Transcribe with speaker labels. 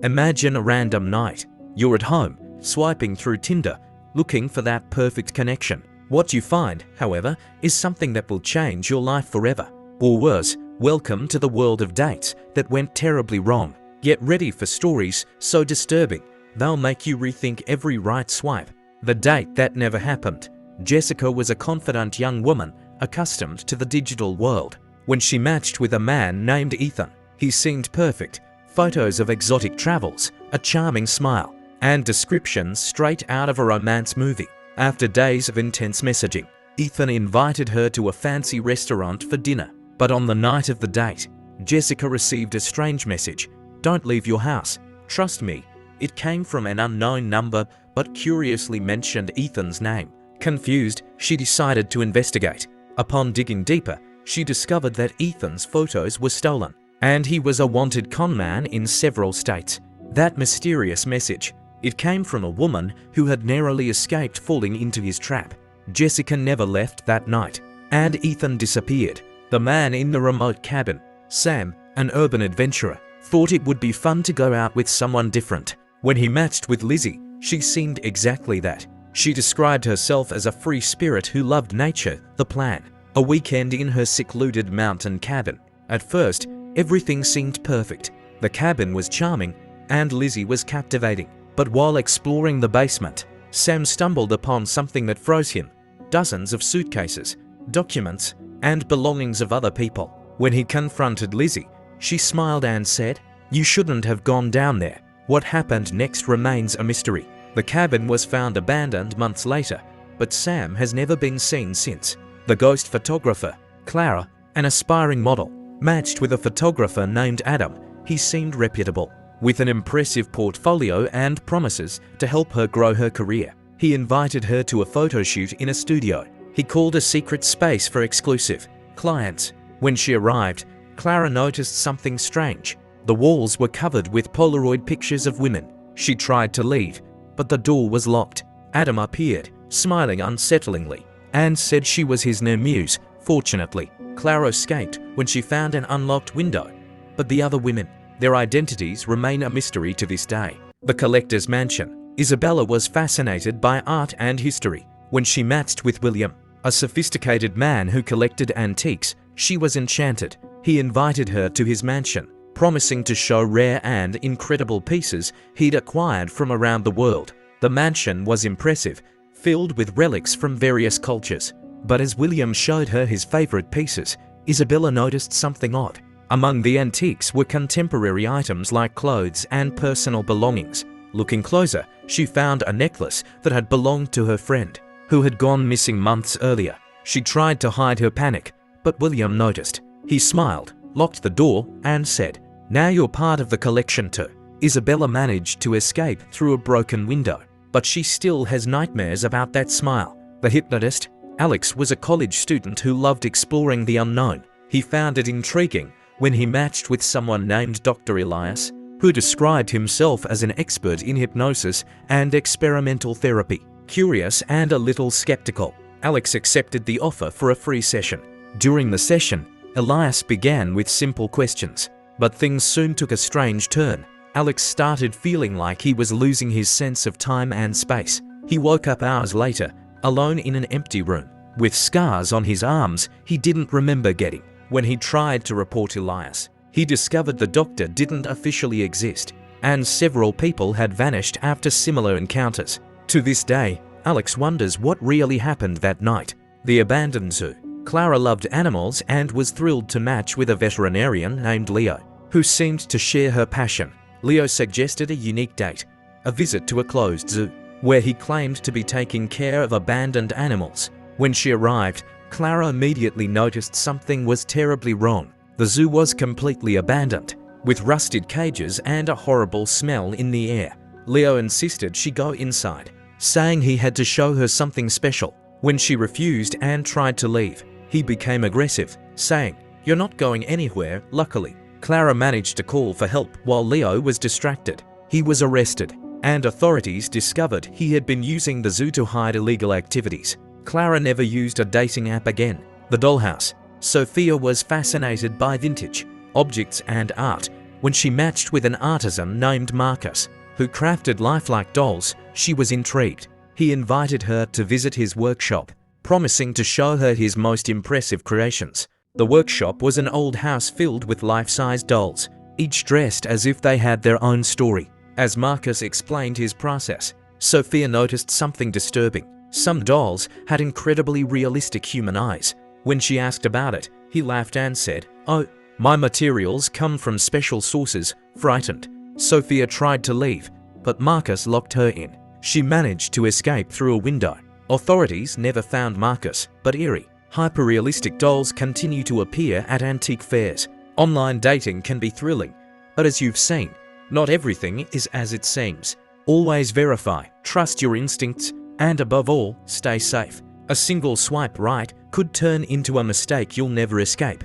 Speaker 1: Imagine a random night. You're at home, swiping through Tinder, looking for that perfect connection. What you find, however, is something that will change your life forever. Or worse, welcome to the world of dates that went terribly wrong. Get ready for stories so disturbing, they'll make you rethink every right swipe. The date that never happened. Jessica was a confident young woman, accustomed to the digital world. When she matched with a man named Ethan, he seemed perfect. Photos of exotic travels, a charming smile, and descriptions straight out of a romance movie. After days of intense messaging, Ethan invited her to a fancy restaurant for dinner. But on the night of the date, Jessica received a strange message. "Don't leave your house. Trust me." It came from an unknown number, but curiously mentioned Ethan's name. Confused, she decided to investigate. Upon digging deeper, she discovered that Ethan's photos were stolen, and he was a wanted conman in several states. That mysterious message, it came from a woman who had narrowly escaped falling into his trap. Jessica never left that night, and Ethan disappeared. The man in the remote cabin, Sam, an urban adventurer, thought it would be fun to go out with someone different. When he matched with Lizzie, she seemed exactly that. She described herself as a free spirit who loved nature, the plan, a weekend in her secluded mountain cabin. At first, everything seemed perfect. The cabin was charming, and Lizzie was captivating. But while exploring the basement, Sam stumbled upon something that froze him. Dozens of suitcases, documents, and belongings of other people. When he confronted Lizzie, she smiled and said, "You shouldn't have gone down there." What happened next remains a mystery. The cabin was found abandoned months later, but Sam has never been seen since. The ghost photographer, Clara, an aspiring model, matched with a photographer named Adam. He seemed reputable, with an impressive portfolio and promises to help her grow her career. He invited her to a photo shoot in a studio. He called a secret space for exclusive clients. When she arrived, Clara noticed something strange. The walls were covered with Polaroid pictures of women. She tried to leave, but the door was locked. Adam appeared, smiling unsettlingly, and said she was his new muse. Fortunately, Clara escaped when she found an unlocked window. But the other women, their identities remain a mystery to this day. The collector's mansion. Isabella was fascinated by art and history. When she matched with William, a sophisticated man who collected antiques, she was enchanted. He invited her to his mansion, promising to show rare and incredible pieces he'd acquired from around the world. The mansion was impressive, filled with relics from various cultures. But as William showed her his favorite pieces, Isabella noticed something odd. Among the antiques were contemporary items like clothes and personal belongings. Looking closer, she found a necklace that had belonged to her friend, who had gone missing months earlier. She tried to hide her panic, but William noticed. He smiled, locked the door, and said, "Now you're part of the collection too." Isabella managed to escape through a broken window, but she still has nightmares about that smile. The hypnotist, Alex, was a college student who loved exploring the unknown. He found it intriguing when he matched with someone named Dr. Elias, who described himself as an expert in hypnosis and experimental therapy. Curious and a little skeptical, Alex accepted the offer for a free session. During the session, Elias began with simple questions, but things soon took a strange turn. Alex started feeling like he was losing his sense of time and space. He woke up hours later, alone in an empty room, with scars on his arms he didn't remember getting. When he tried to report Elias, he discovered the doctor didn't officially exist, and several people had vanished after similar encounters. To this day, Alex wonders what really happened that night. The abandoned zoo. Clara loved animals and was thrilled to match with a veterinarian named Leo, who seemed to share her passion. Leo suggested a unique date, a visit to a closed zoo, where he claimed to be taking care of abandoned animals. When she arrived, Clara immediately noticed something was terribly wrong. The zoo was completely abandoned, with rusted cages and a horrible smell in the air. Leo insisted she go inside, saying he had to show her something special. When she refused and tried to leave, he became aggressive, saying, "You're not going anywhere." Luckily, Clara managed to call for help while Leo was distracted. He was arrested, and authorities discovered he had been using the zoo to hide illegal activities. Clara never used a dating app again. The dollhouse. Sophia was fascinated by vintage objects and art, When she matched with an artisan named Marcus, who crafted lifelike dolls, she was intrigued. He invited her to visit his workshop, promising to show her his most impressive creations. The workshop was an old house filled with life-size dolls, each dressed as if they had their own story. As Marcus explained his process, Sophia noticed something disturbing. Some dolls had incredibly realistic human eyes. When she asked about it, he laughed and said, "Oh, my materials come from special sources." Frightened, Sophia tried to leave, but Marcus locked her in. She managed to escape through a window. Authorities never found Marcus, but eerie, hyper-realistic dolls continue to appear at antique fairs. Online dating can be thrilling, but as you've seen, not everything is as it seems. Always verify, trust your instincts, and above all, stay safe. A single swipe right could turn into a mistake you'll never escape.